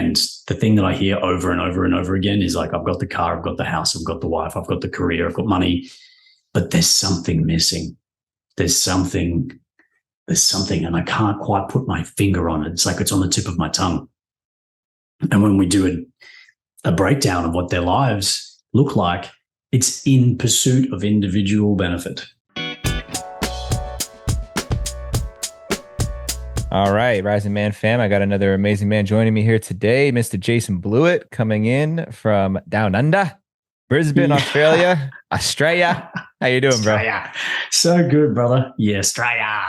And the thing that I hear over and over and over again is like, I've got the car, I've got the house, I've got the wife, I've got the career, I've got money, but there's something missing. There's something, and I can't quite put my finger on it. It's like it's on the tip of my tongue. And when we do a breakdown of what their lives look like, it's in pursuit of individual benefit. All right, Rising Man fam, I got another amazing man joining me here today, Mr. Jason Bluett, coming in from down under, Brisbane, Australia. How you doing, bro? Australia. So good, brother. Yeah, Australia.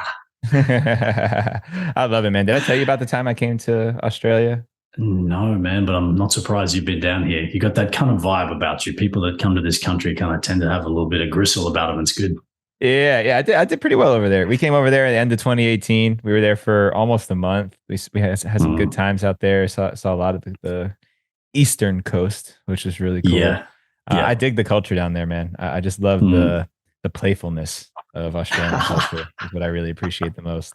I love it, man. Did I tell you about the time I came to Australia? No, man, but I'm not surprised you've been down here. You got that kind of vibe about you. People that come to this country kind of tend to have a little bit of gristle about them. It's good. Yeah, I did pretty well over there. We came over there at the end of 2018. We were there for almost a month. We had some good times out there. Saw a lot of the eastern coast, which was really cool. Yeah. I dig the culture down there, man. I just love the playfulness of Australian culture is what I really appreciate the most.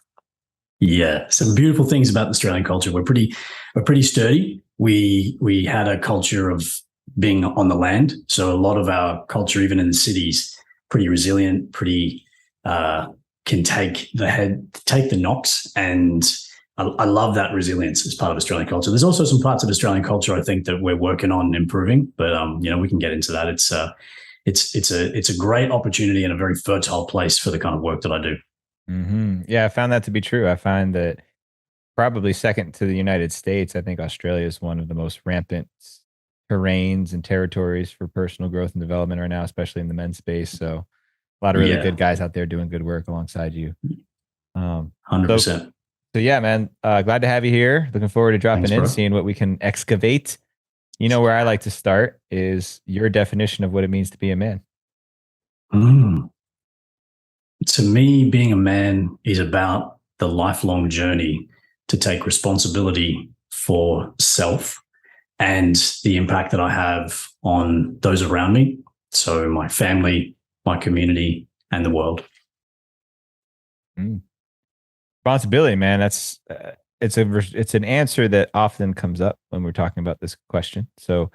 Yeah, some beautiful things about the Australian culture. We're pretty sturdy. We had a culture of being on the land, so a lot of our culture, even in the cities, pretty resilient, pretty can take the knocks, and I love that resilience as part of Australian culture. There's also some parts of Australian culture I think that we're working on improving, but we can get into that. It's a great opportunity and a very fertile place for the kind of work that I do. Mm-hmm. Yeah, I found that to be true. I find that probably second to the United States, I think Australia is one of the most rampant terrains and territories for personal growth and development right now, especially in the men's space. So a lot of really good guys out there doing good work alongside you. 100%. So yeah, man, glad to have you here. Looking forward to dropping in, bro. seeing what we can excavate. You know, where I like to start is your definition of what it means to be a man. To me, being a man is about the lifelong journey to take responsibility for self and the impact that I have on those around me. So my family, my community, and the world. Responsibility, man. That's it's an answer that often comes up when we're talking about this question. So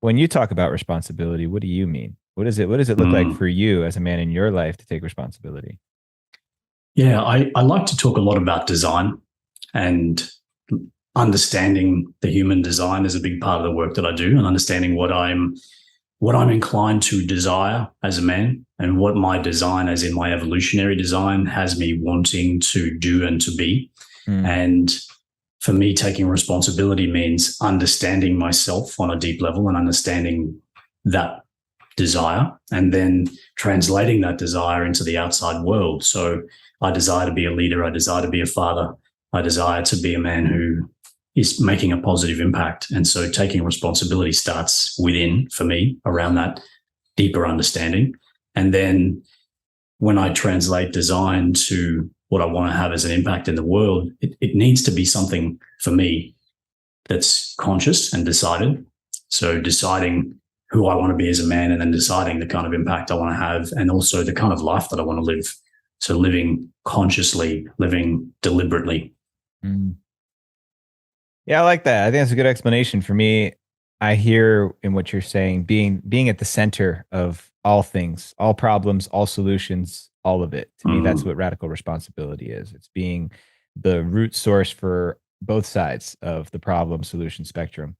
when you talk about responsibility, what do you mean? What does it look like for you as a man in your life to take responsibility? Yeah, I like to talk a lot about design, and understanding the human design is a big part of the work that I do, and understanding what I'm inclined to desire as a man, and what my design, as in my evolutionary design, has me wanting to do and to be. And for me, taking responsibility means understanding myself on a deep level and understanding that desire, and then translating that desire into the outside world. So I desire to be a leader. I desire to be a father. I desire to be a man who is making a positive impact. And so taking responsibility starts within, for me, around that deeper understanding. And then when I translate design to what I want to have as an impact in the world, it needs to be something for me that's conscious and decided. So deciding who I want to be as a man, and then deciding the kind of impact I want to have, and also the kind of life that I want to live. So living consciously, living deliberately. Yeah, I like that. I think that's a good explanation. For me, I hear in what you're saying, being at the center of all things, all problems, all solutions, all of it. To me, that's what radical responsibility is. It's being the root source for both sides of the problem solution spectrum.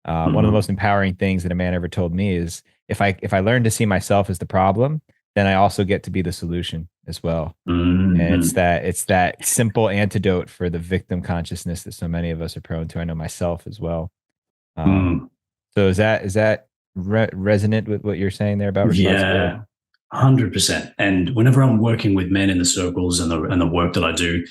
One of the most empowering things that a man ever told me is if I learn to see myself as the problem, then I also get to be the solution as well. And it's that simple antidote for the victim consciousness that so many of us are prone to. I know myself as well. So is that resonant with what you're saying there about responsibility? Yeah, 100%. And whenever I'm working with men in the circles and the work that I do,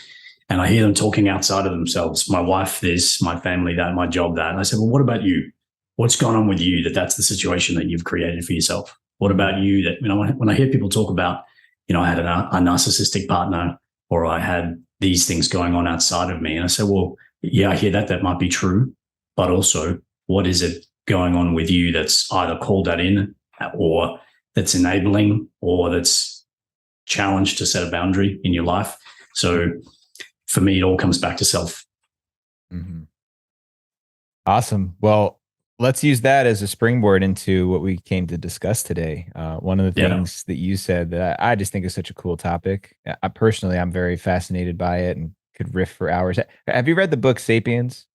and I hear them talking outside of themselves, my wife this, my family that, my job that, and I said, well, what about you? What's gone on with you that's the situation that you've created for yourself? What about you that, when I hear people talk about, I had a narcissistic partner, or I had these things going on outside of me, and I say, well, yeah, I hear that might be true, but also what is it going on with you that's either called that in, or that's enabling, or that's challenged to set a boundary in your life? So for me, it all comes back to self. Awesome. Well, let's use that as a springboard into what we came to discuss today. One of the Yeah. things that you said that I just think is such a cool topic. I personally, I'm very fascinated by it and could riff for hours. Have you read the book Sapiens?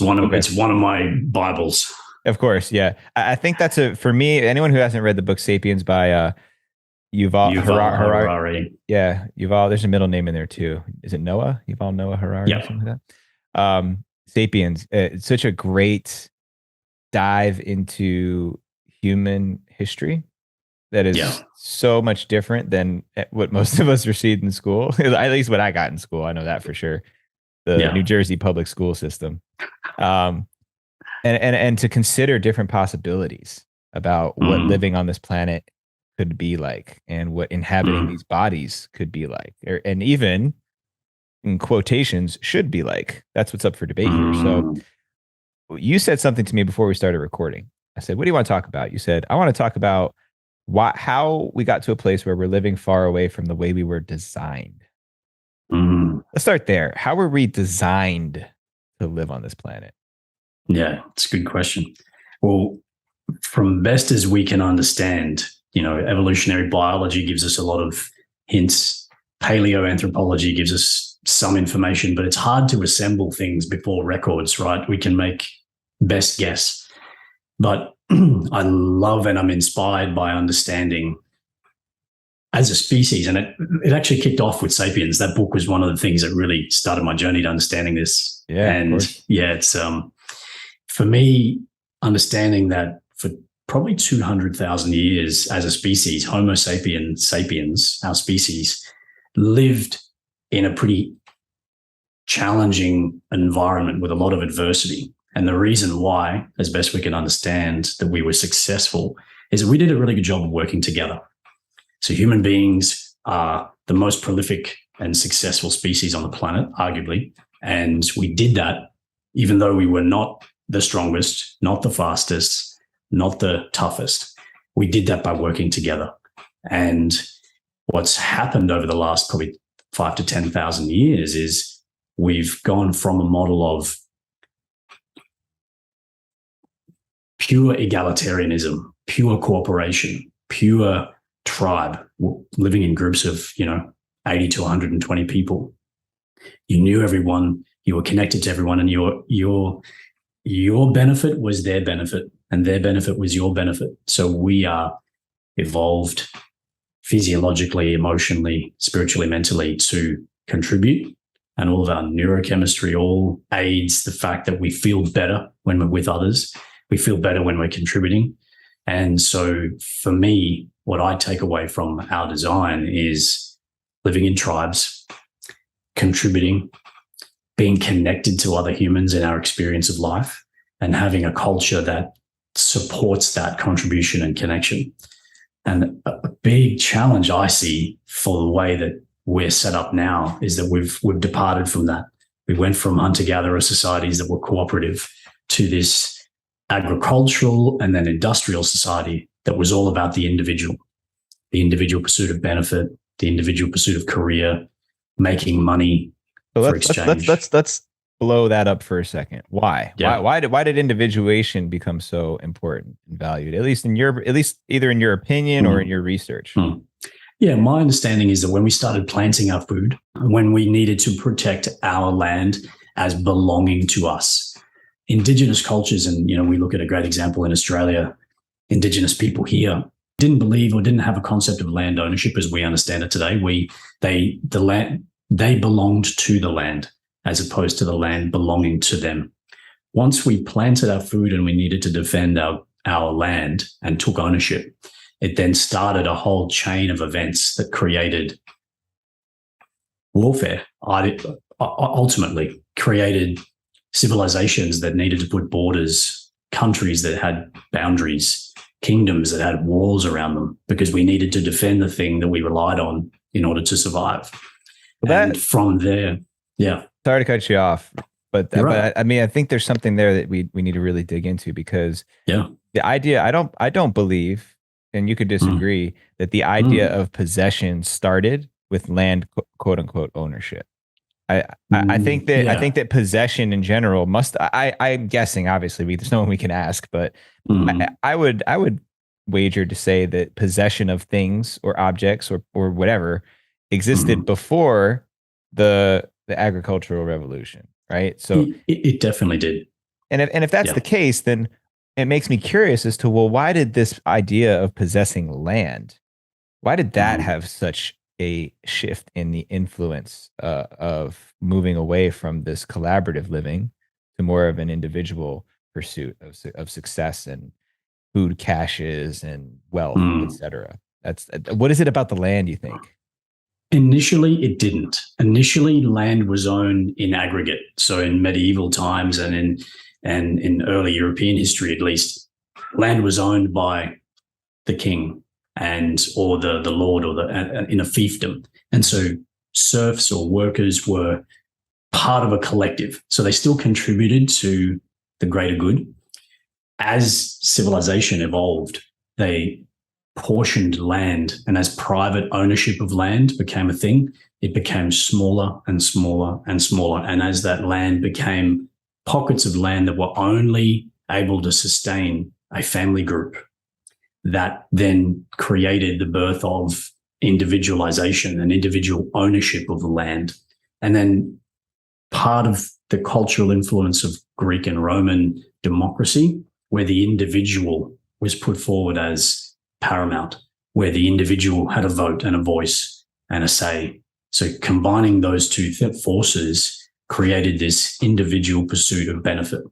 Okay. It's one of my Bibles. Of course. Yeah. I think that's for me, anyone who hasn't read the book Sapiens by Yuval Harari. Harari. Yeah. Yuval, there's a middle name in there too. Is it Noah? Yuval Noah Harari or Yeah. something like that? Sapiens. It's such a great dive into human history that is so much different than what most of us received in school. At least what I got in school. I know that for sure. The New Jersey public school system. And to consider different possibilities about what living on this planet could be like and what inhabiting these bodies could be like, and even in quotations should be like. That's what's up for debate here. So you said something to me before we started recording. I said, what do you want to talk about? You said, I want to talk about how we got to a place where we're living far away from the way we were designed. Let's start there. How were we designed to live on this planet? Yeah, it's a good question. Well, from best as we can understand, evolutionary biology gives us a lot of hints. Paleoanthropology gives us some information, but it's hard to assemble things before records, right? We can make best guess. But I love and I'm inspired by understanding as a species. And it actually kicked off with Sapiens. That book was one of the things that really started my journey to understanding this. Yeah, and it's for me, understanding that for probably 200,000 years as a species, Homo sapiens, our species, lived in a pretty challenging environment with a lot of adversity. And the reason why, as best we can understand, that we were successful is that we did a really good job of working together. So human beings are the most prolific and successful species on the planet, arguably. And we did that even though we were not the strongest, not the fastest, not the toughest. We did that by working together. And what's happened over the last probably 5 to 10,000 years is we've gone from a model of pure egalitarianism, pure cooperation, pure tribe, living in groups of, 80 to 120 people. You knew everyone, you were connected to everyone, and your benefit was their benefit, and their benefit was your benefit. So we are evolved physiologically, emotionally, spiritually, mentally to contribute. And all of our neurochemistry all aids the fact that we feel better when we're with others. We feel better when we're contributing. And so for me, what I take away from our design is living in tribes, contributing, being connected to other humans in our experience of life, and having a culture that supports that contribution and connection. And a big challenge I see for the way that we're set up now is that we've departed from that. We went from hunter-gatherer societies that were cooperative to this agricultural and then industrial society that was all about the individual pursuit of benefit, the individual pursuit of career, making money for exchange. Let's blow that up for a second. Why? Yeah. Why did individuation become so important and valued? At least either in your opinion or in your research. Yeah, my understanding is that when we started planting our food, when we needed to protect our land as belonging to us, Indigenous cultures, and we look at a great example in Australia, Indigenous people here didn't believe or didn't have a concept of land ownership as we understand it today. They belonged to the land as opposed to the land belonging to them. Once we planted our food and we needed to defend our land and took ownership, it then started a whole chain of events that created warfare, ultimately created civilizations that needed to put borders, countries that had boundaries, kingdoms that had walls around them, because we needed to defend the thing that we relied on in order to survive. And from there, yeah. Sorry to cut you off, but right. I mean, I think there's something there that we need to really dig into, because the idea, I don't believe, and you could disagree, that the idea of possession started with land, quote unquote, ownership. I think that I Yeah. think that possession in general must. I'm guessing, obviously, there's no one we can ask, but Mm, I would wager to say that possession of things or objects or whatever existed mm. before the agricultural revolution, right? So, It definitely did. and if that's Yeah. the case, then it makes me curious as to, well, why did this idea of possessing land, why did that Mm, have such a shift in the influence of moving away from this collaborative living to more of an individual pursuit of success and food caches and wealth, mm. etc.? That's what is it about the land, you think? Initially, it didn't. Initially, land was owned in aggregate. So in medieval times and in early European history, at least, land was owned by the king and or the lord or the in a fiefdom. And so serfs or workers were part of a collective. So they still contributed to the greater good. As civilization evolved, they portioned land, and as private ownership of land became a thing, it became smaller and smaller and smaller. And as that land became pockets of land that were only able to sustain a family group, that then created the birth of individualization and individual ownership of the land. And then part of the cultural influence of Greek and Roman democracy, where the individual was put forward as paramount, where the individual had a vote and a voice and a say. So combining those two forces created this individual pursuit of benefit.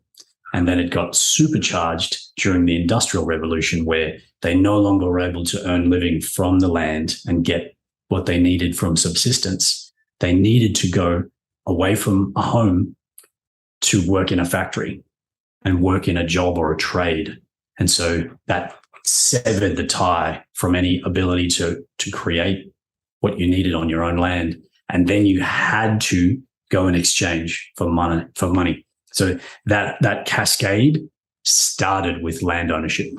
And then it got supercharged during the Industrial Revolution, where they no longer were able to earn living from the land and get what they needed from subsistence. They needed to go away from a home to work in a factory and work in a job or a trade. And so that severed the tie from any ability to create what you needed on your own land. And then you had to go and exchange for money. So that cascade started with land ownership.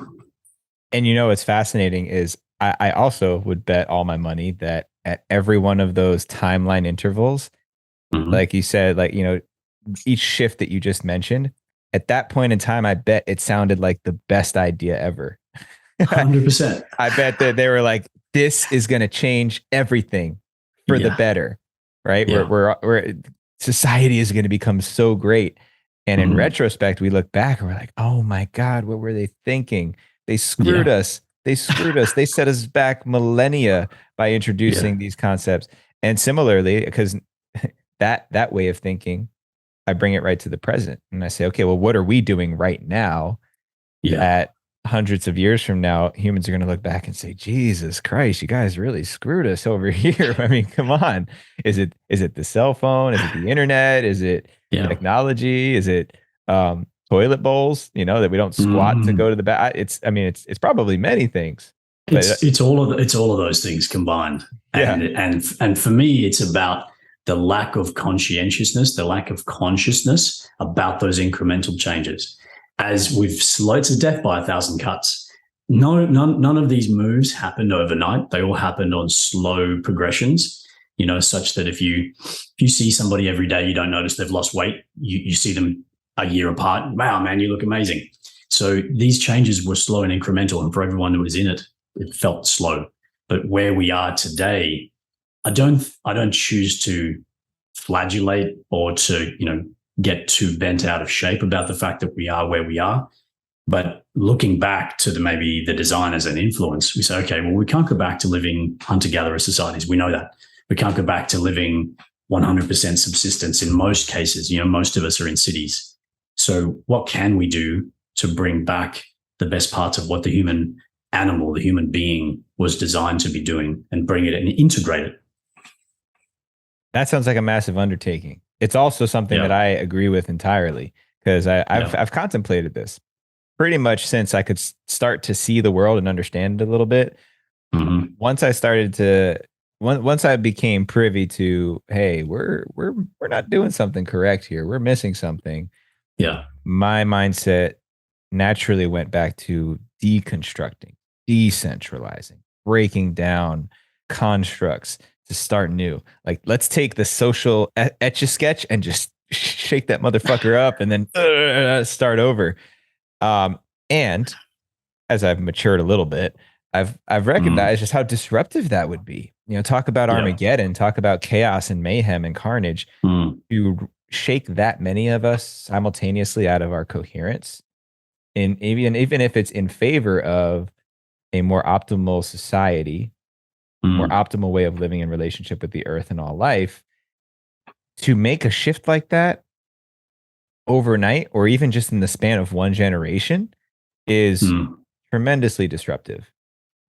And what's fascinating is I also would bet all my money that at every one of those timeline intervals, Mm-hmm. like you said, like, each shift that you just mentioned, at that point in time, I bet it sounded like the best idea ever. 100%. I bet that they were like, this is going to change everything for the Yeah. better, right? Yeah. We're society is going to become so great. And in Mm-hmm. retrospect, we look back and we're like, oh my God, what were they thinking? They screwed Yeah. us. They screwed us. They set us back millennia by Yeah. introducing these concepts. And similarly, because that way of thinking, I bring it right to the present. And I say, okay, well, what are we doing right now Yeah. that hundreds of years from now, humans are going to look back and say, Jesus Christ, you guys really screwed us over here. I mean, come on. Is it the cell phone? Is it the internet? Is it Yeah. technology? Is it toilet bowls, that we don't squat to Mm-hmm. go to the bath? It's probably many things, but It's all of those things combined. yeah. And for me, it's about the lack of conscientiousness, the lack of consciousness about those incremental changes. As we've slowed, it's a death by a thousand cuts. No, none of these moves happened overnight. They all happened on slow progressions, such that if you see somebody every day, you don't notice they've lost weight. You see them a year apart. Wow, man, you look amazing. So these changes were slow and incremental, and for everyone who was in it, it felt slow. But where we are today, I don't choose to flagellate or to get too bent out of shape about the fact that we are where we are. But looking back to maybe the designers and influence, we say, okay, well, we can't go back to living hunter-gatherer societies. We know that. We can't go back to living 100% subsistence in most cases. Most of us are in cities. So what can we do to bring back the best parts of what the human animal, the human being was designed to be doing, and bring it and integrate it? That sounds like a massive undertaking. It's also something that Yeah. I agree with entirely because I've Yeah. I've contemplated this pretty much since I could start to see the world and understand it a little bit. Mm-hmm. Once I started to once I became privy to, hey, we're not doing something correct here. We're missing something. Yeah. My mindset naturally went back to deconstructing, decentralizing, breaking down constructs, to start new. Like, let's take the social etch-a-sketch and just shake that motherfucker up and then start over. And as I've matured a little bit, I've recognized just how disruptive that would be. Talk about Armageddon, talk about chaos and mayhem and carnage. To shake that many of us simultaneously out of our coherence, and even if it's in favor of a more optimal society, more optimal way of living in relationship with the earth and all life, to make a shift like that overnight, or even just in the span of one generation, is tremendously disruptive.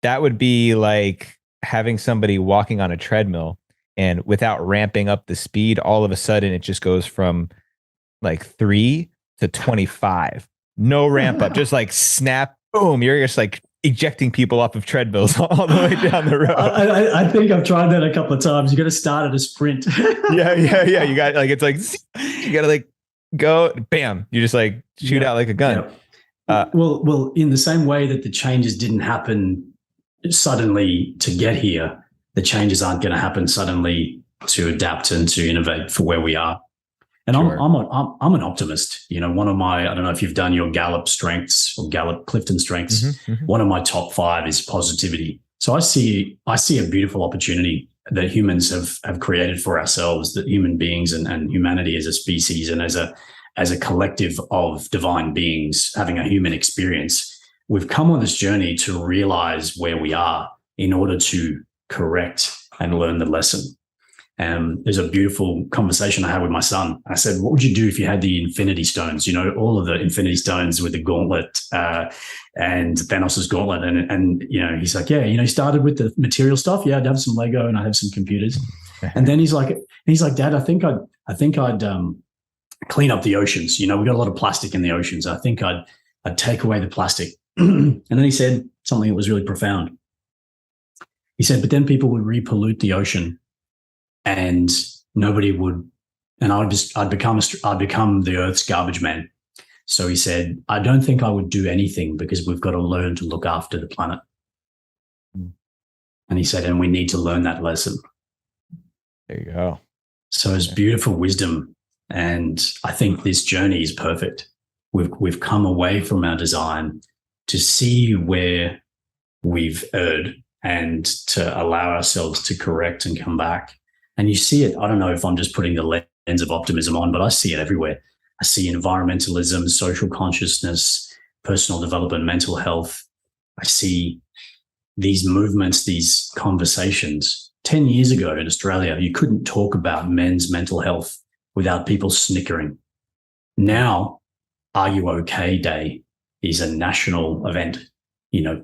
That would be like having somebody walking on a treadmill, and without ramping up the speed, all of a sudden it just goes from like 3 to 25. No ramp up, just like snap, boom. You're just like ejecting people off of treadmills all the way down the road. I think I've tried that a couple of times. You got to start at a sprint. Yeah. You got like, it's like, you got to like go, bam. You just like shoot out like a gun. Well, in the same way that the changes didn't happen suddenly to get here, the changes aren't going to happen suddenly to adapt and to innovate for where we are. And sure. I'm an optimist. One of my, I don't know if you've done your Gallup strengths or Gallup Clifton strengths. One of my top 5 is positivity. So I see a beautiful opportunity that humans have created for ourselves, that human beings and humanity as a species and as a collective of divine beings having a human experience. We've come on this journey to realize where we are in order to correct and learn the lesson. There's a beautiful conversation I had with my son. I said, what would you do if you had the Infinity Stones? All of the Infinity Stones with the gauntlet and Thanos' gauntlet. And he's like, he started with the material stuff. Yeah, I'd have some Lego and I'd have some computers. And then he's like, Dad, I think I'd clean up the oceans. We got a lot of plastic in the oceans. I think I'd take away the plastic. And then he said something that was really profound. He said, but then people would repollute the ocean. And nobody would, and I'd become the Earth's garbage man. So he said, I don't think I would do anything because we've got to learn to look after the planet. And he said, and we need to learn that lesson. There you go. So it's beautiful wisdom. And I think this journey is perfect. We've come away from our design to see where we've erred and to allow ourselves to correct and come back. And you see it, I don't know if I'm just putting the lens of optimism on, but I see it everywhere. I see environmentalism, social consciousness, personal development, mental health. I see these movements, these conversations. 10 years ago in Australia, you couldn't talk about men's mental health without people snickering. Now, Are You OK Day is a national event.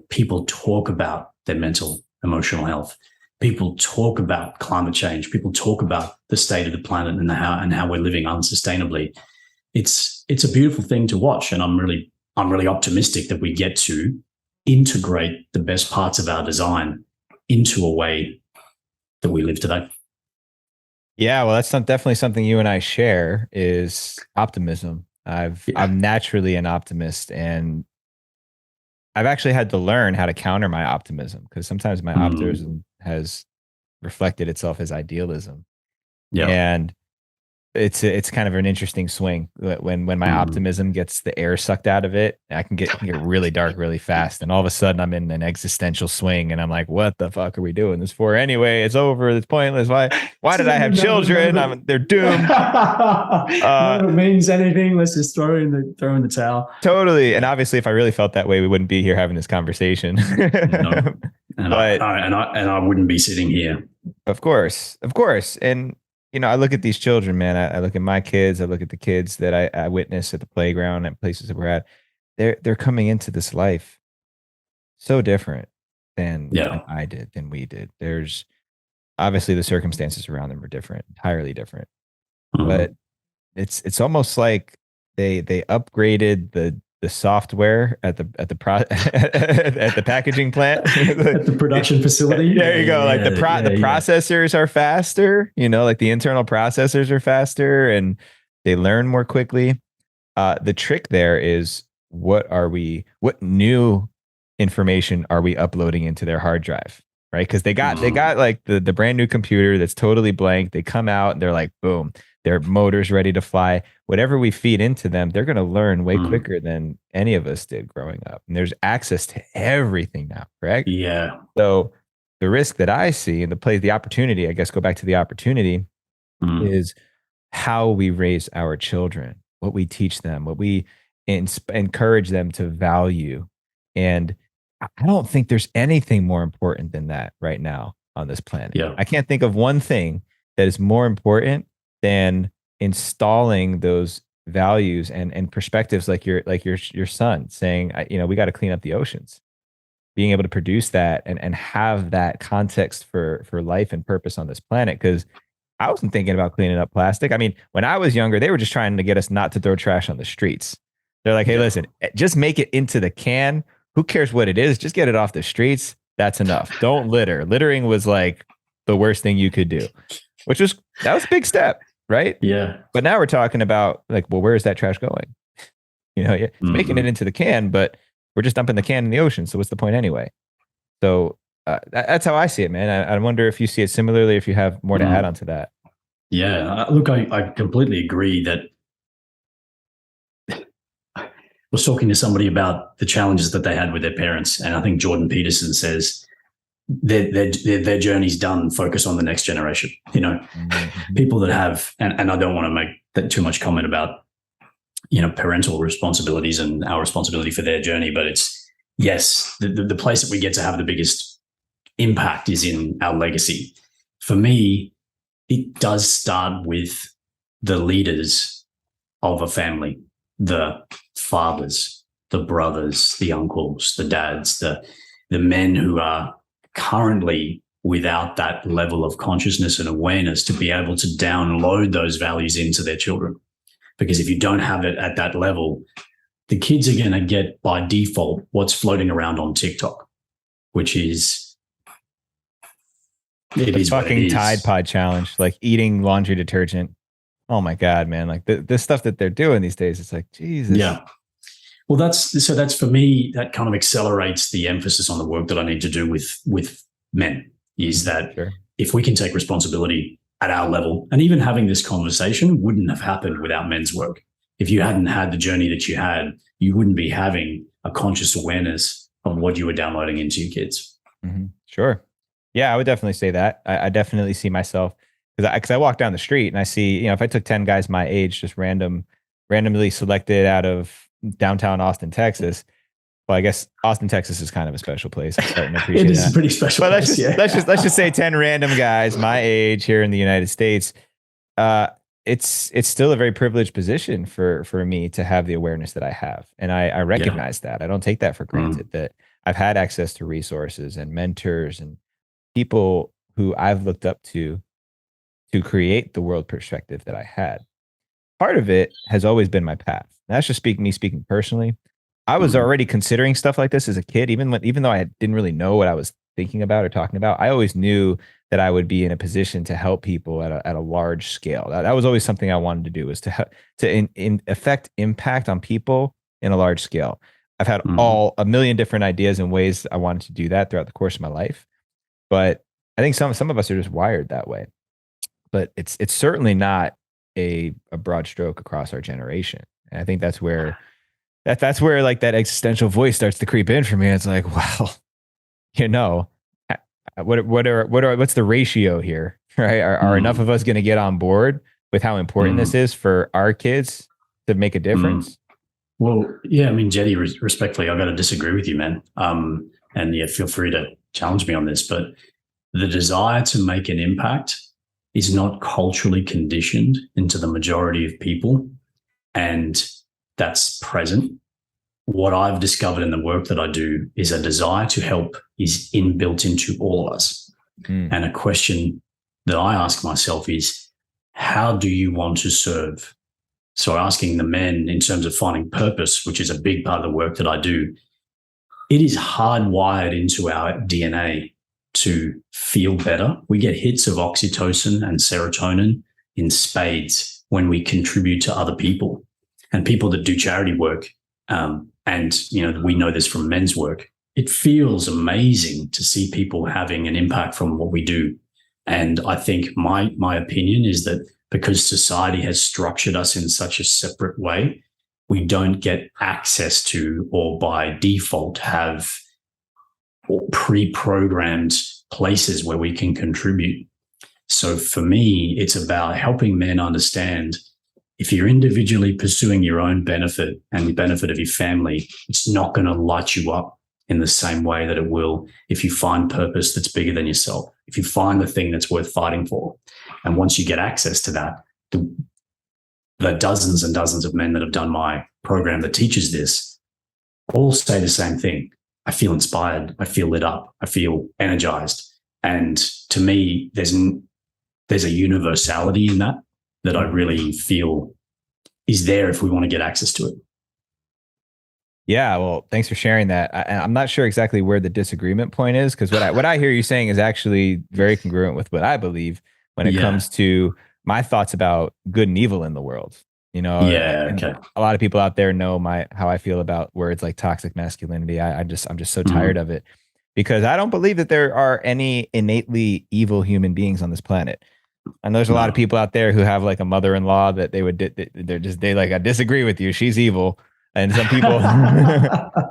People talk about their mental, emotional health. People talk about climate change. People talk about the state of the planet and how we're living unsustainably. It's a beautiful thing to watch, and I'm really optimistic that we get to integrate the best parts of our design into a way that we live today. Yeah, well, that's definitely something you and I share, is optimism. I'm naturally an optimist, and I've actually had to learn how to counter my optimism, because sometimes my optimism has reflected itself as idealism. Yeah. And it's kind of an interesting swing when my optimism gets the air sucked out of it. I can get really dark really fast, and all of a sudden I'm in an existential swing, and I'm like, what the fuck are we doing this for anyway? It's over. It's pointless. Why did I have children? They're doomed. None of it means anything. Let's just throw in the towel. Totally. And obviously, if I really felt that way, we wouldn't be here having this conversation. No. And I wouldn't be sitting here. Of course. And I look at these children, man. I look at my kids. I look at the kids that I witness at the playground and places that we're at. They're coming into this life so different than we did. There's obviously the circumstances around them are different, entirely different. But it's almost like they upgraded the software at the at the packaging plant, at the production facility. There you go. Like the processors are faster, like the internal processors are faster and they learn more quickly. The trick there is, what new information are we uploading into their hard drive? right? Because they got like the brand new computer that's totally blank. They come out and they're like, boom, their motor's ready to fly. Whatever we feed into them, they're going to learn way quicker than any of us did growing up. And there's access to everything now, correct? Yeah. So the risk that I see and the opportunity, I guess, go back to the opportunity is how we raise our children, what we teach them, what we encourage them to value. And I don't think there's anything more important than that right now on this planet. Yeah. I can't think of one thing that is more important than installing those values and perspectives like your son saying, we got to clean up the oceans. Being able to produce that and have that context for life and purpose on this planet. Because I wasn't thinking about cleaning up plastic. I mean, when I was younger, they were just trying to get us not to throw trash on the streets. They're like, hey, listen, just make it into the can. Who cares what it is? Just get it off the streets. That's enough. Don't litter. Littering was like the worst thing you could do, that was a big step, right? Yeah. But now we're talking about like, well, where is that trash going? It's making it into the can, but we're just dumping the can in the ocean. So what's the point anyway? So that's how I see it, man. I wonder if you see it similarly, if you have more to add on to that. Yeah. Look, I completely agree that I was talking to somebody about the challenges that they had with their parents. And I think Jordan Peterson says their journey's done. Focus on the next generation. People that have, and I don't want to make that too much comment about, parental responsibilities and our responsibility for their journey. But it's, yes, the place that we get to have the biggest impact is in our legacy. For me, it does start with the leaders of a family, the fathers, the brothers, the uncles, the dads, the men who are currently without that level of consciousness and awareness to be able to download those values into their children. Because if you don't have it at that level, the kids are going to get by default what's floating around on TikTok, which is the fucking Tide Pod challenge, like eating laundry detergent. Oh my God, man. Like the stuff that they're doing these days, it's like, Jesus. Yeah. Well, that's for me, that kind of accelerates the emphasis on the work that I need to do with men, is that if we can take responsibility at our level, and even having this conversation wouldn't have happened without men's work. If you hadn't had the journey that you had, you wouldn't be having a conscious awareness of what you were downloading into your kids. Mm-hmm. Sure. Yeah, I would definitely say that. I definitely see myself, because I walk down the street and I see, if I took 10 guys my age, just randomly selected out of downtown Austin, Texas. Well, I guess Austin, Texas is kind of a special place. I'm starting to appreciate It is that. a pretty special but place. Let's just say 10 random guys my age here in the United States. It's still a very privileged position for me to have the awareness that I have. And I recognize that. I don't take that for granted, that I've had access to resources and mentors and people who I've looked up to create the world perspective that I had. Part of it has always been my path. That's just me speaking personally. I was already considering stuff like this as a kid, even though I didn't really know what I was thinking about or talking about. I always knew that I would be in a position to help people at a large scale. That was always something I wanted to do, was to in effect impact on people in a large scale. I've had a million different ideas and ways I wanted to do that throughout the course of my life, but I think some of us are just wired that way. But it's certainly not a broad stroke across our generation, and I think that's where. That's where like that existential voice starts to creep in for me. It's like, well, what's the ratio here, right? Are enough of us going to get on board with how important this is for our kids to make a difference? Well, yeah, I mean, Jeddy, respectfully, I've got to disagree with you, man. And yeah, feel free to challenge me on this, but the desire to make an impact is not culturally conditioned into the majority of people, and that's present. What I've discovered in the work that I do is a desire to help is inbuilt into all of us. And a question that I ask myself is, how do you want to serve? So asking the men in terms of finding purpose, which is a big part of the work that I do, it is hardwired into our DNA to feel better. We get hits of oxytocin and serotonin in spades when we contribute to other people. And people that do charity work, and we know this from men's work, it feels amazing to see people having an impact from what we do. And I think my opinion is that because society has structured us in such a separate way, we don't get access to, or by default have pre-programmed places where we can contribute. So for me, it's about helping men understand, if you're individually pursuing your own benefit and the benefit of your family, it's not going to light you up in the same way that it will if you find purpose that's bigger than yourself, if you find the thing that's worth fighting for. And once you get access to that, the dozens and dozens of men that have done my program that teaches this all say the same thing. I feel inspired. I feel lit up. I feel energized. And to me, there's a universality in that I really feel is there if we want to get access to it. Yeah, well, thanks for sharing that. I'm not sure exactly where the disagreement point is, because what I hear you saying is actually very congruent with what I believe when it comes to my thoughts about good and evil in the world. You know, okay. A lot of people out there know how I feel about words like toxic masculinity. I'm just so tired of it, because I don't believe that there are any innately evil human beings on this planet. And there's a lot of people out there who have like a mother-in-law that they like, I disagree with you, she's evil. And some people,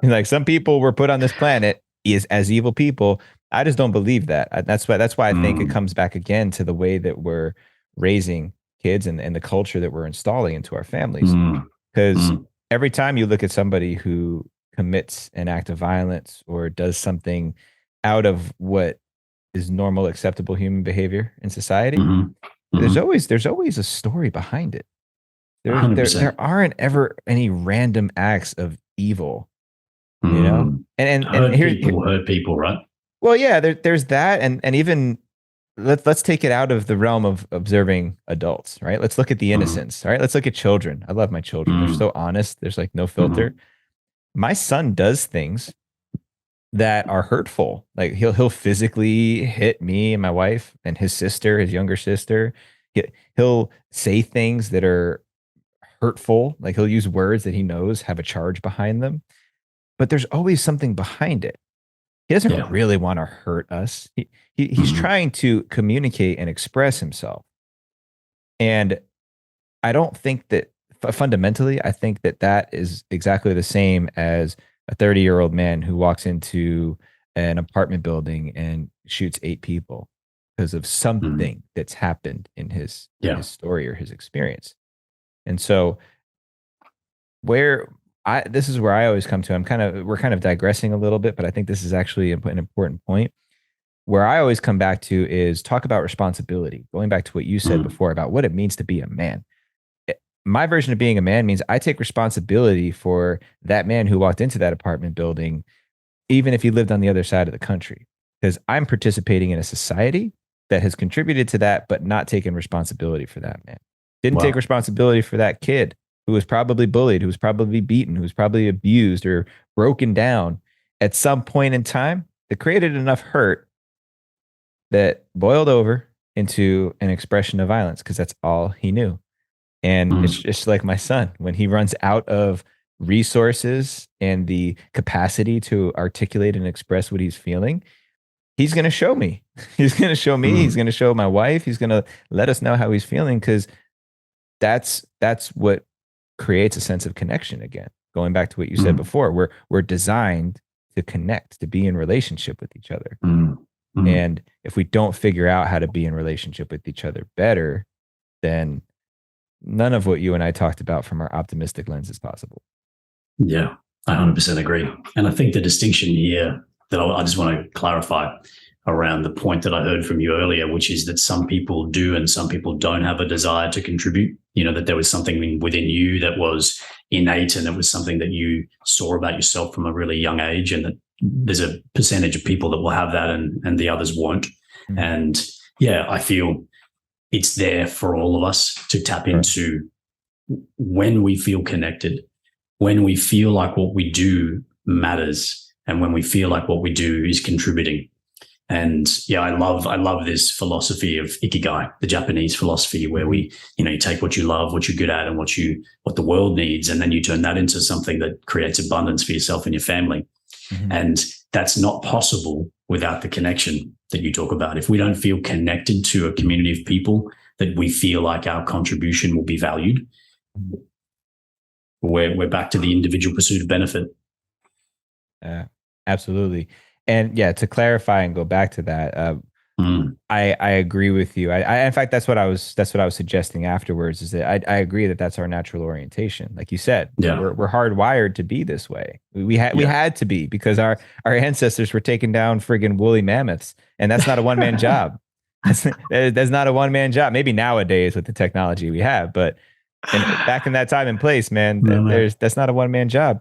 like some people were put on this planet as evil people. I just don't believe that. That's why I think it comes back again to the way that we're raising kids and the culture that we're installing into our families. Because every time you look at somebody who commits an act of violence or does something out of what is normal, acceptable human behavior in society, there's always a story behind it. There aren't ever any random acts of evil, you know. And hurt people, right? Well, yeah, there's that, and even let's take it out of the realm of observing adults, right? Let's look at the innocence, right? Let's look at children. I love my children. They're so honest. There's like no filter. My son does things that are hurtful. Like he'll physically hit me and my wife and his sister, his younger sister. He'll say things that are hurtful. Like he'll use words that he knows have a charge behind them, but there's always something behind it. He doesn't really want to hurt us. He's trying to communicate and express himself. And I don't think that fundamentally, I think that is exactly the same as a 30-year-old man who walks into an apartment building and shoots 8 people because of something that's happened in his story or his experience. And so this is where I always come to, we're kind of digressing a little bit, but I think this is actually an important point. Where I always come back to is talk about responsibility, going back to what you said before about what it means to be a man. My version of being a man means I take responsibility for that man who walked into that apartment building, even if he lived on the other side of the country, because I'm participating in a society that has contributed to that, but not taken responsibility for that man. Didn't take responsibility for that kid who was probably bullied, who was probably beaten, who was probably abused or broken down at some point in time that created enough hurt that boiled over into an expression of violence because that's all he knew. And it's just like my son, when he runs out of resources and the capacity to articulate and express what he's feeling, he's going to show me. He's going to show me. He's going to show my wife. He's going to let us know how he's feeling, because that's what creates a sense of connection again. Going back to what you said before, we're designed to connect, to be in relationship with each other. And if we don't figure out how to be in relationship with each other better, then none of what you and I talked about from our optimistic lens is possible. Yeah, I 100% agree. And I think the distinction here that I just want to clarify around the point that I heard from you earlier, which is that some people do and some people don't have a desire to contribute, that there was something within you that was innate and it was something that you saw about yourself from a really young age, and that there's a percentage of people that will have that and the others won't. And I feel it's there for all of us to tap into when we feel connected, when we feel like what we do matters, and when we feel like what we do is contributing. And I love this philosophy of ikigai, the Japanese philosophy, where we, you take what you love, what you're good at, and what the world needs, and then you turn that into something that creates abundance for yourself and your family. Mhm. And that's not possible without the connection that you talk about. If we don't feel connected to a community of people that we feel like our contribution will be valued, we're back to the individual pursuit of benefit. Absolutely. And yeah, to clarify and go back to that, I agree with you. In fact, that's what I was suggesting afterwards, is that I agree that that's our natural orientation. Like you said, Yeah. we're hardwired to be this way. We had to be, because our ancestors were taking down friggin' woolly mammoths, and that's not a one man job. That's not a one man job. Maybe nowadays with the technology we have, but back in that time and place, man, that's not a one man job.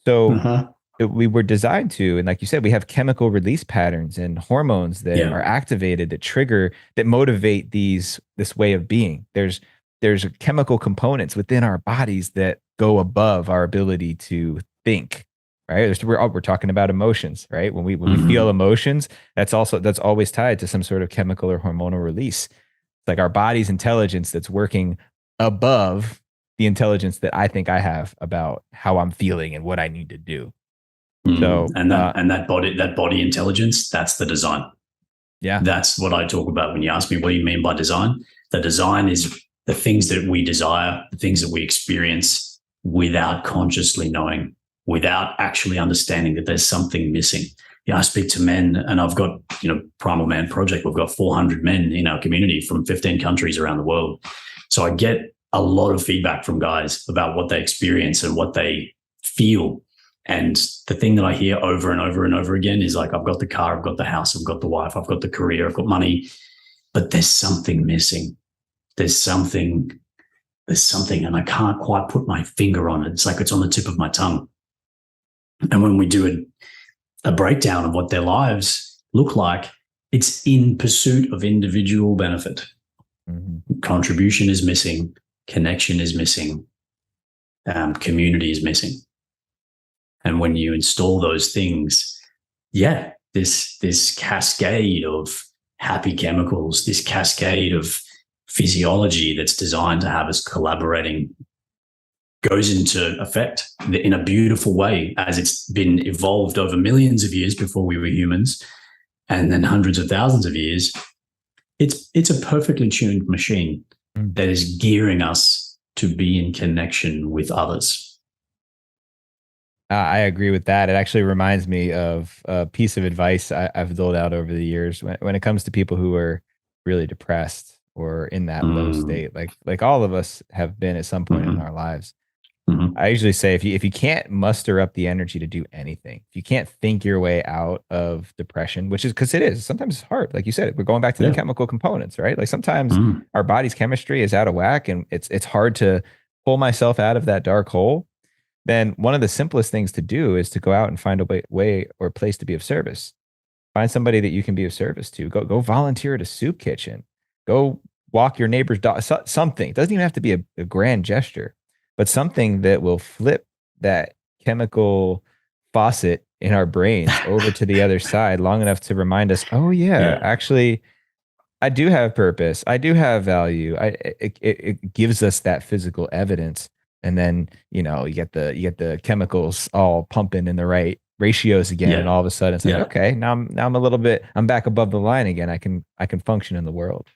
So we were designed to, and like you said, we have chemical release patterns and hormones that are activated, that trigger, that motivate this way of being. There's chemical components within our bodies that go above our ability to think, right? We're talking about emotions, right? When we feel emotions, that's always tied to some sort of chemical or hormonal release. It's like our body's intelligence that's working above the intelligence that I think I have about how I'm feeling and what I need to do. So and that body intelligence, that's the design. Yeah, that's what I talk about when you ask me what do you mean by design. The design is the things that we desire, the things that we experience without consciously knowing, without actually understanding that there's something missing. I speak to men, and I've got Primal Man Project. We've got 400 men in our community from 15 countries around the world. So I get a lot of feedback from guys about what they experience and what they feel. And the thing that I hear over and over and over again is like, I've got the car, I've got the house, I've got the wife, I've got the career, I've got money, but there's something missing. There's something, and I can't quite put my finger on it. It's like it's on the tip of my tongue. And when we do a breakdown of what their lives look like, it's in pursuit of individual benefit. Contribution is missing, connection is missing, community is missing. And when you install those things, this cascade of happy chemicals, this cascade of physiology that's designed to have us collaborating goes into effect in a beautiful way, as it's been evolved over millions of years before we were humans, and then hundreds of thousands of years. It's a perfectly tuned machine that is gearing us to be in connection with others. I agree with that. It actually reminds me of a piece of advice I've doled out over the years when it comes to people who are really depressed or in that low state, like all of us have been at some point in our lives. I usually say, if you can't muster up the energy to do anything, if you can't think your way out of depression, which is, because it is sometimes it's hard, like you said, we're going back to the chemical components, right? Like sometimes our body's chemistry is out of whack, and it's hard to pull myself out of that dark hole. Then one of the simplest things to do is to go out and find a way or place to be of service. Find somebody that you can be of service to. Go volunteer at a soup kitchen. Go walk your neighbor's dog. Something. It doesn't even have to be a grand gesture, but something that will flip that chemical faucet in our brains over to the other side long enough to remind us, oh yeah, actually, I do have purpose. I do have value. It gives us that physical evidence. And then, you get the chemicals all pumping in the right ratios again. And all of a sudden it's like, okay, now I'm back above the line again. I can function in the world.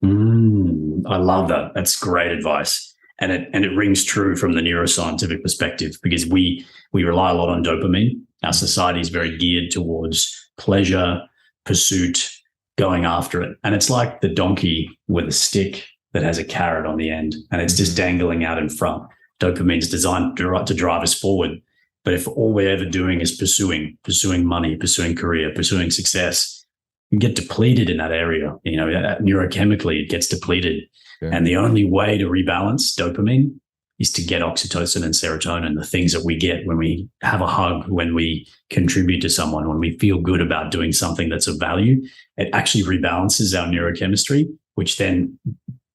I love that. That's great advice. And it rings true from the neuroscientific perspective, because we rely a lot on dopamine. Our society is very geared towards pleasure, pursuit, going after it. And it's like the donkey with a stick that has a carrot on the end, and it's just dangling out in front. Dopamine is designed to drive us forward. But if all we're ever doing is pursuing money, pursuing career, pursuing success, you get depleted in that area. Neurochemically, it gets depleted. Sure. And the only way to rebalance dopamine is to get oxytocin and serotonin, the things that we get when we have a hug, when we contribute to someone, when we feel good about doing something that's of value. It actually rebalances our neurochemistry, which then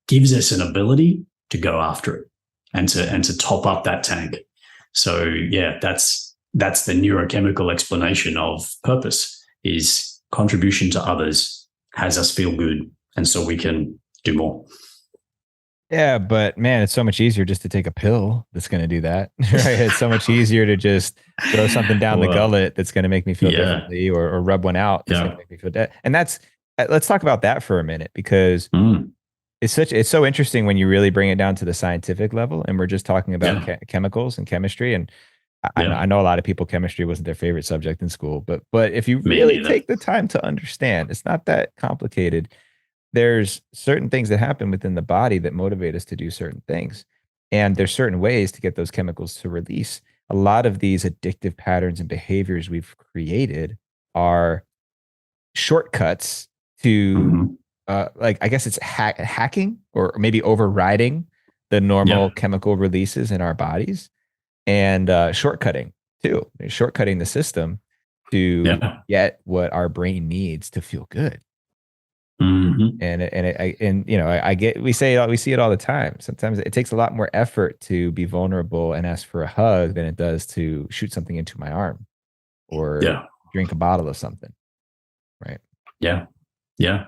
gives us an ability to go after it and to top up that tank. So that's the neurochemical explanation of purpose, is contribution to others has us feel good, and so we can do more. Yeah, but man, it's so much easier just to take a pill that's going to do that, right? It's so much easier to just throw something down the Well, gullet that's going to make me feel yeah, differently, or rub one out that's going to yeah. make me feel dead. And that's let's talk about that for a minute, because Mm, it's so interesting when you really bring it down to the scientific level, and we're just talking about yeah, chemicals and chemistry. And yeah. I know a lot of people, chemistry wasn't their favorite subject in school, but if you Me really neither. take the time to understand, it's not that complicated. There's certain things that happen within the body that motivate us to do certain things. And there's certain ways to get those chemicals to release. A lot of these addictive patterns and behaviors we've created are shortcuts to, Hmm. like, I guess it's hacking, or maybe overriding the Yeah, normal chemical releases in our bodies, and shortcutting too. Shortcutting the system to yeah. get what our brain needs to feel good. Hmm. And you know, I get, we see it all the time. Sometimes it takes a lot more effort to be vulnerable and ask for a hug than it does to shoot something into my arm or Yeah, drink a bottle of something, right? yeah, yeah.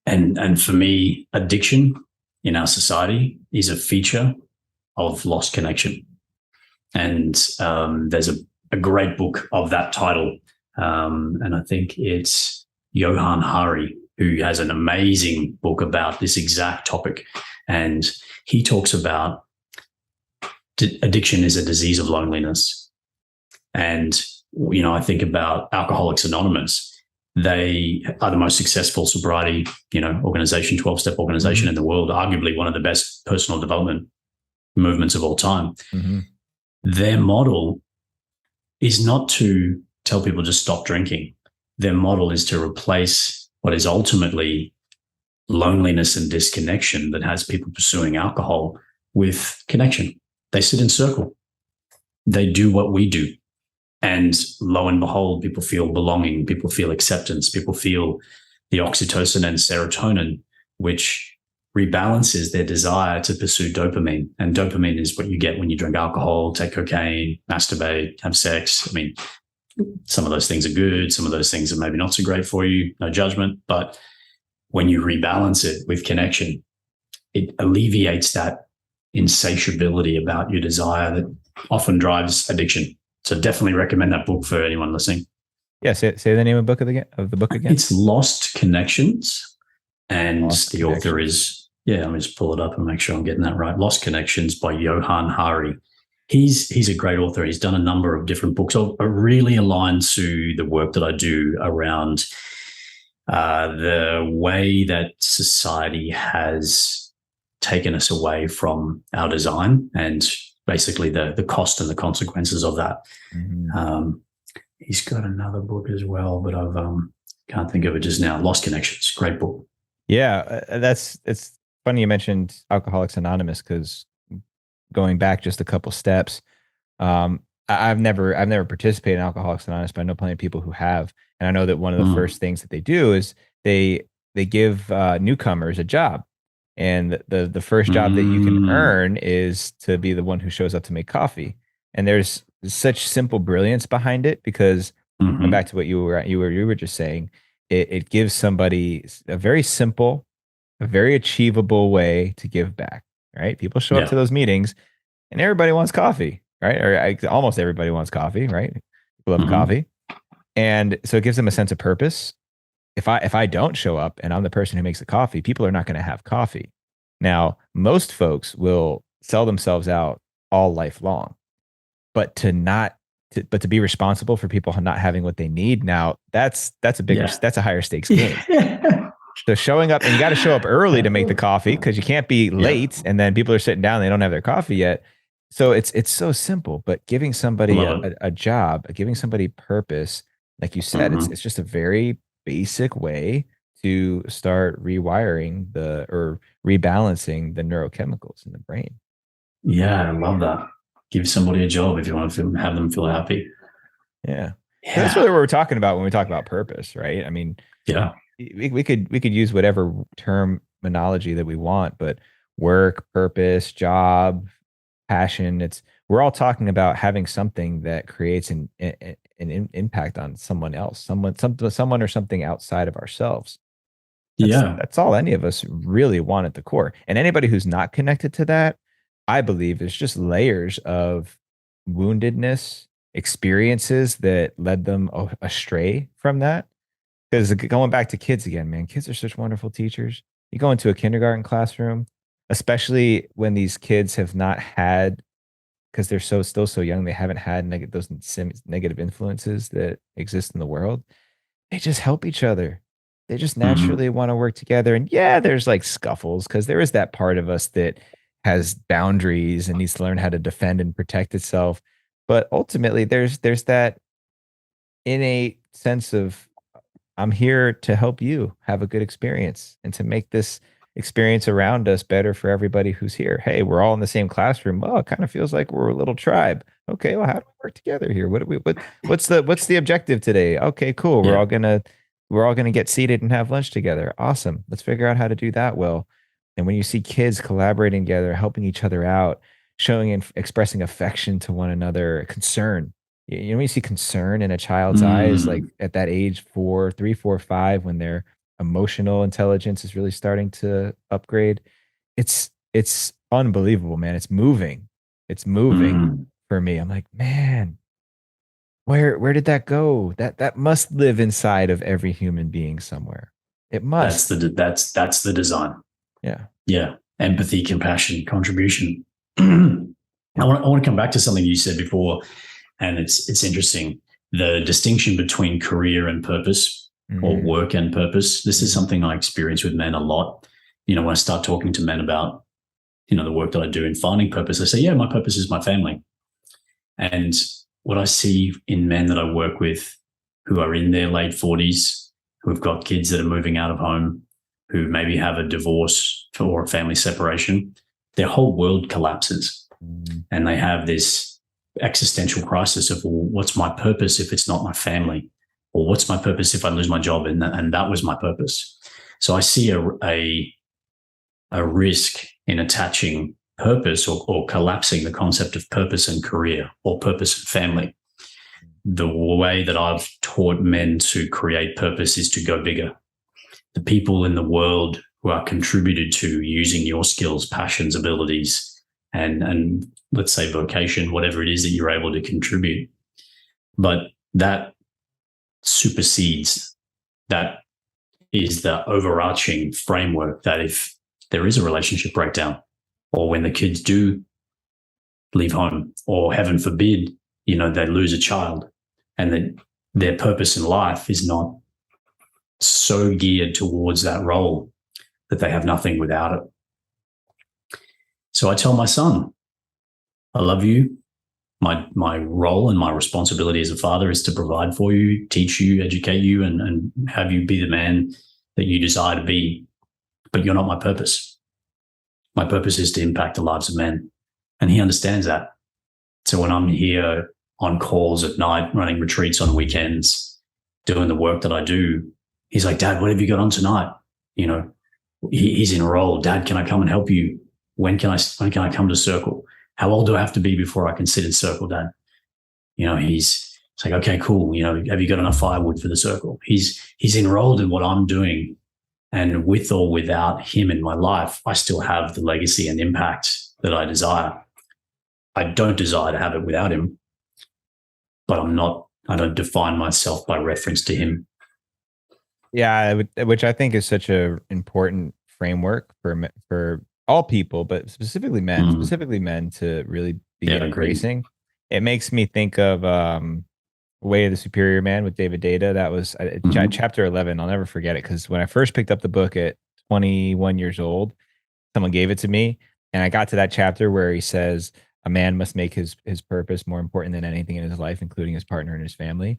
And for me, addiction in our society is a feature of lost connection. And there's a great book of that title. And I think it's Johann Hari, who has an amazing book about this exact topic. And he talks about addiction is a disease of loneliness. And, I think about Alcoholics Anonymous. They are the most successful sobriety, organization, 12-step organization Mm-hmm. in the world, arguably one of the best personal development movements of all time. Mm-hmm. Their model is not to tell people to stop drinking. Their model is to replace what is ultimately loneliness and disconnection that has people pursuing alcohol with connection. They sit in circle. They do what we do. And lo and behold, people feel belonging, people feel acceptance, people feel the oxytocin and serotonin, which rebalances their desire to pursue dopamine. And dopamine is what you get when you drink alcohol, take cocaine, masturbate, have sex. I mean, some of those things are good, some of those things are maybe not so great for you, no judgment. But when you rebalance it with connection, it alleviates that insatiability about your desire that often drives addiction. So definitely recommend that book for anyone listening. Yeah. Say the name of the book again. It's Lost Connections, and Lost the author Connections. is, let me just pull it up and make sure I'm getting that right. Lost Connections by Johann Hari. He's a great author. He's done a number of different books. I really aligned to the work that I do around the way that society has taken us away from our design and basically the cost and the consequences of that. Mm-hmm. He's got another book as well, but I've can't think of it just now. Lost Connections, great book. Yeah, it's funny you mentioned Alcoholics Anonymous, because going back just a couple steps, I've never participated in Alcoholics Anonymous, but I know plenty of people who have, and I know that one of the Mm. first things that they do is they give newcomers a job, and the first job that you can Mm. earn is to be the one who shows up to make coffee. And there's such simple brilliance behind it, because going back Mm-hmm. to what you were just saying, it gives somebody a very simple, a very achievable way to give back. Right? People show up to Yeah. those meetings, and everybody wants coffee, right? Almost everybody wants coffee, right? People love Mm-hmm. coffee, and so it gives them a sense of purpose. If I don't show up and I'm the person who makes the coffee, people are not going to have coffee. Now, most folks will sell themselves out all life long, but to be responsible for people not having what they need, now Yeah. that's a higher stakes game. Yeah. So showing up, and you got to show up early to make the coffee, because you can't be Yeah. late and then people are sitting down, they don't have their coffee yet. So it's so simple, but giving somebody Love it. a job, giving somebody purpose, like you said, Mm-hmm. it's just a very basic way to start rewiring or rebalancing the neurochemicals in the brain. Yeah, I love that. Give somebody a job if you want to have them feel happy. Yeah. And that's Yeah. really what we're talking about when we talk about purpose, right? I mean, Yeah. we could use whatever terminology that we want, but work, purpose, job, passion, we're all talking about having something that creates an impact on someone else, someone or something outside of ourselves. Yeah. That's all any of us really want at the core. And anybody who's not connected to that, I believe, is just layers of woundedness, experiences that led them astray from that. Because going back to kids again, man, kids are such wonderful teachers. You go into a kindergarten classroom, especially when these kids have not had, because they're still so young, they haven't had those negative influences that exist in the world. They just help each other. They just Hmm. naturally want to work together. And yeah, there's like scuffles because there is that part of us that has boundaries and needs to learn how to defend and protect itself. But ultimately, there's that innate sense of I'm here to help you have a good experience and to make this experience around us better for everybody who's here. Hey, we're all in the same classroom. Well, it kind of feels like we're a little tribe. Okay, well, how do we work together here? What's the objective today? Okay, cool. Yeah. We're all gonna get seated and have lunch together. Awesome. Let's figure out how to do that well. And when you see kids collaborating together, helping each other out, showing and expressing affection to one another, concern, you know, when you see concern in a child's eyes, like Mm. at that age 4, 3, 4, 5, when their emotional intelligence is really starting to upgrade, it's unbelievable, man. It's moving. It's moving Mm. for me. I'm like, man, where did that go? That must live inside of every human being somewhere. It That's must. that's the design. Yeah. Yeah. Empathy, compassion, contribution. I Yeah. want to come back to something you said before, and it's interesting. The distinction between career and purpose, or Mm, work and purpose. This is mm, something I experience with men a lot. When I start talking to men about, the work that I do in finding purpose, they say, yeah, my purpose is my family. And what I see in men that I work with who are in their late 40s, who've got kids that are moving out of home, who maybe have a divorce or a family separation, their whole world collapses. mm, And they have this existential crisis of, well, what's my purpose if it's not my family? Or what's my purpose if I lose my job? And that was my purpose. So I see a risk in attaching purpose, or collapsing the concept of purpose and career, or purpose and family. The way that I've taught men to create purpose is to go bigger. The people in the world who are contributed to using your skills, passions, abilities, and let's say vocation, whatever it is that you're able to contribute. But that supersedes, that is the overarching framework that if there is a relationship breakdown, or when the kids do leave home, or heaven forbid, they lose a child, and that their purpose in life is not so geared towards that role that they have nothing without it. So I tell my son, I love you. My role and my responsibility as a father is to provide for you, teach you, educate you, and have you be the man that you desire to be. But you're not my purpose. My purpose is to impact the lives of men. And he understands that. So when I'm here on calls at night, running retreats on weekends, doing the work that I do, he's like, Dad, what have you got on tonight? You know, he's enrolled. Dad, can I come and help you? When can I come to circle? How old do I have to be before I can sit in circle, Dad? It's like, okay, cool. Have you got enough firewood for the circle? He's enrolled in what I'm doing. And with or without him in my life, I still have the legacy and impact that I desire. I don't desire to have it without him, but I don't define myself by reference to him. Yeah, which I think is such a important framework for all people, but Mm, specifically men to really yeah, begin agreed. embracing. It makes me think of Way of the Superior Man with David Data. That was Mm-hmm. chapter 11. I'll never forget it because when I first picked up the book at 21 years old, someone gave it to me, and I got to that chapter where he says a man must make his purpose more important than anything in his life, including his partner and his family.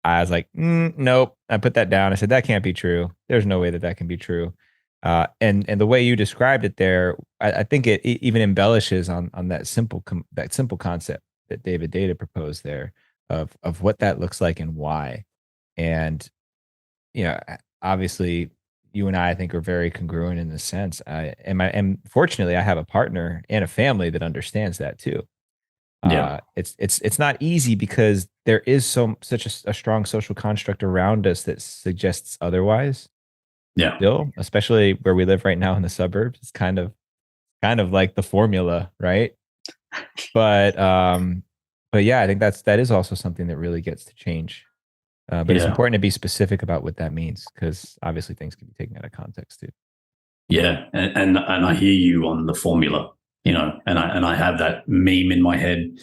I was like, nope. I put that down. I said that can't be true. There's no way that that can be true. And the way you described it there, I think it even embellishes on that simple concept that David Data proposed there of what that looks like and why. And obviously, you and I think are very congruent in this sense. And fortunately, I have a partner and a family that understands that too. Yeah. It's not easy because there is such a strong social construct around us that suggests otherwise. Yeah. still, especially where we live right now in the suburbs. It's kind of like the formula, right? But but yeah, I think that is also something that really gets to change. But it's Yeah. important to be specific about what that means, because obviously things can be taken out of context too. Yeah. And I hear you on the formula, and I have that meme in my head.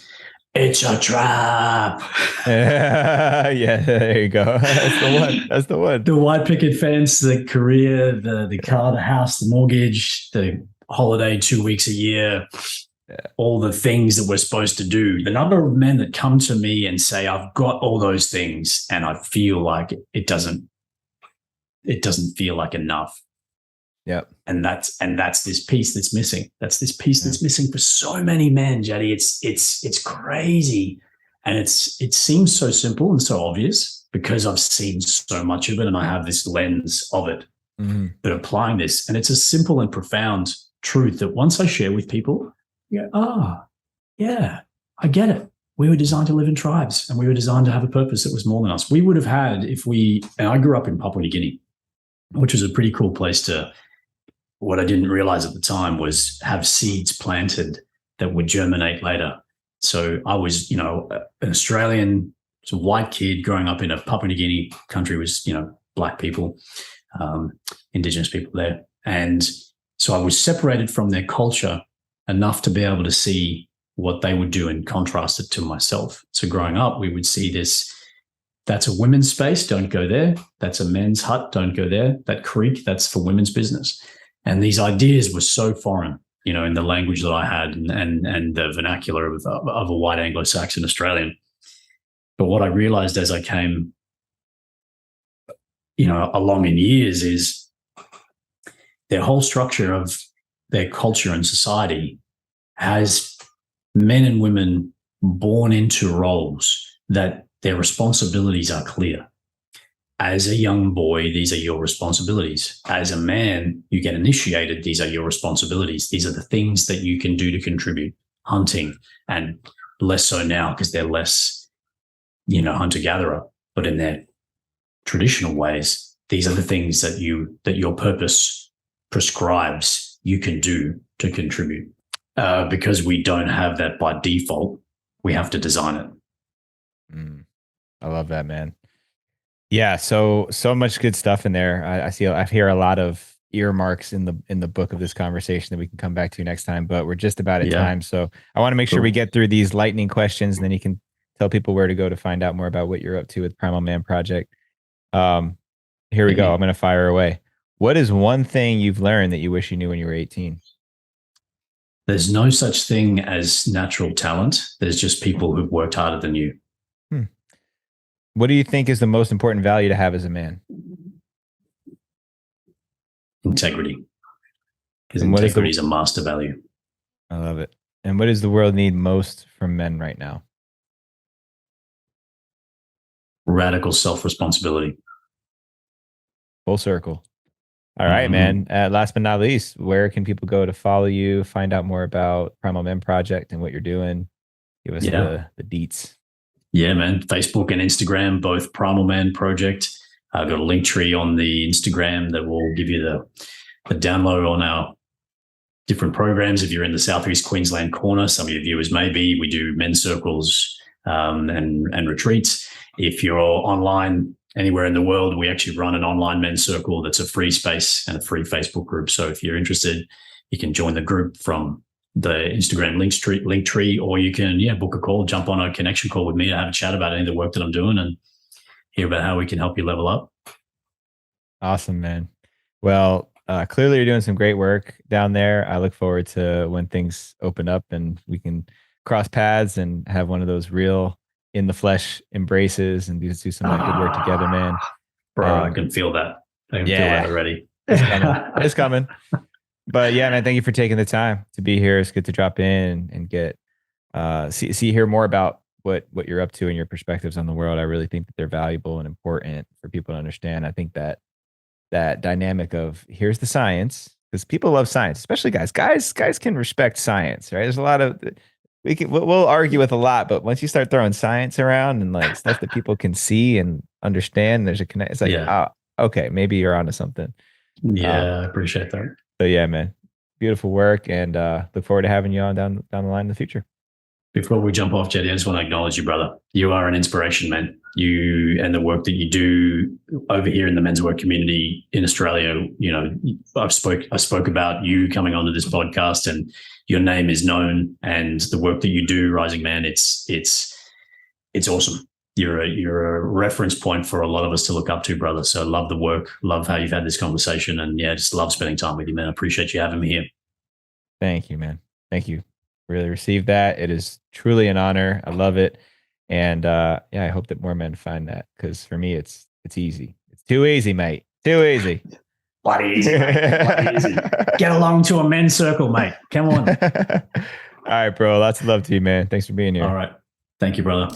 It's a trap. Yeah, there you go. That's the one. That's the one. The white picket fence, the career, the car, the house, the mortgage, the holiday 2 weeks a year, Yeah. all the things that we're supposed to do. The number of men that come to me and say, I've got all those things, and I feel like it doesn't feel like enough. Yep. And that's this piece that's missing. That's this piece that's missing for so many men, Jeddy. It's crazy. And it seems so simple and so obvious because I've seen so much of it and I have this lens of it. Mm-hmm. But applying this, and it's a simple and profound truth that once I share with people, you go, yeah, I get it. We were designed to live in tribes and we were designed to have a purpose that was more than us. We would have had and I grew up in Papua New Guinea, which was a pretty cool place to, what I didn't realize at the time was have seeds planted that would germinate later. So I was, an Australian, a white kid growing up in a Papua New Guinea country was, black people, indigenous people there. And so I was separated from their culture enough to be able to see what they would do and contrast it to myself. So growing up, we would see this. That's a women's space. Don't go there. That's a men's hut. Don't go there. That creek, that's for women's business. And these ideas were so foreign, in the language that I had and the vernacular of a white Anglo-Saxon Australian. But what I realized as I came, along in years is their whole structure of their culture and society has men and women born into roles that their responsibilities are clear. As a young boy, these are your responsibilities. As a man, you get initiated. These are your responsibilities. These are the things that you can do to contribute. Hunting, and less so now because they're less, hunter-gatherer. But in their traditional ways, these are the things that your purpose prescribes you can do to contribute. Because we don't have that by default, we have to design it. I love that, man. Yeah, so much good stuff in there. I hear a lot of earmarks in the book of this conversation that we can come back to next time, but we're just about at time. So I want to make sure we get through these lightning questions, and then you can tell people where to go to find out more about what you're up to with Primal Man Project. Here we go. I'm going to fire away. What is one thing you've learned that you wish you knew when you were 18? There's no such thing as natural talent. There's just people who've worked harder than you. What do you think is the most important value to have as a man? Integrity. Because integrity is a master value. I love it. And what does the world need most from men right now? Radical self-responsibility. Full circle. All right, man. Last but not least, where can people go to follow you, find out more about Primal Man Project and what you're doing? Give us the deets. Yeah, man. Facebook and Instagram, both Primal Man Project. I've got a link tree on the Instagram that will give you the download on our different programs. If you're in the Southeast Queensland corner, some of your viewers may be, we do men's circles and retreats. If you're online anywhere in the world, we actually run an online men's circle that's a free space and a free Facebook group. So if you're interested, you can join the group from the Instagram link tree, or you can, book a call, jump on a connection call with me to have a chat about any of the work that I'm doing and hear about how we can help you level up. Awesome, man. Well, clearly you're doing some great work down there. I look forward to when things open up and we can cross paths and have one of those real in the flesh embraces and do some good work together, man. Bro, I can feel that. I can feel that already. It's coming. It's coming. But yeah, man, thank you for taking the time to be here. It's good to drop in and get hear more about what you're up to and your perspectives on the world. I really think that they're valuable and important for people to understand. I think that dynamic of here's the science, because people love science, especially guys. Guys can respect science, right? There's a lot of we'll argue with a lot, but once you start throwing science around and like stuff that people can see and understand, there's a connect. It's like, okay, maybe you're onto something. Yeah, I appreciate that. So yeah, man, beautiful work, and look forward to having you on down the line in the future. Before we jump off, Jeddy, I just want to acknowledge you, brother. You are an inspiration, man. You and the work that you do over here in the men's work community in Australia. You know, I spoke about you coming onto this podcast, and your name is known, and the work that you do, Rising Man, it's awesome. You're a reference point for a lot of us to look up to, brother. So love the work, love how you've had this conversation, and yeah, just love spending time with you, man. I appreciate you having me here. Thank you, man. Thank you. Really received that. It is truly an honor. I love it. And yeah, I hope that more men find that, because for me it's easy. It's too easy, mate. Too easy. Bloody easy, mate. Bloody easy. Get along to a men's circle, mate. Come on. All right, bro. Lots of love to you, man. Thanks for being here. All right. Thank you, brother.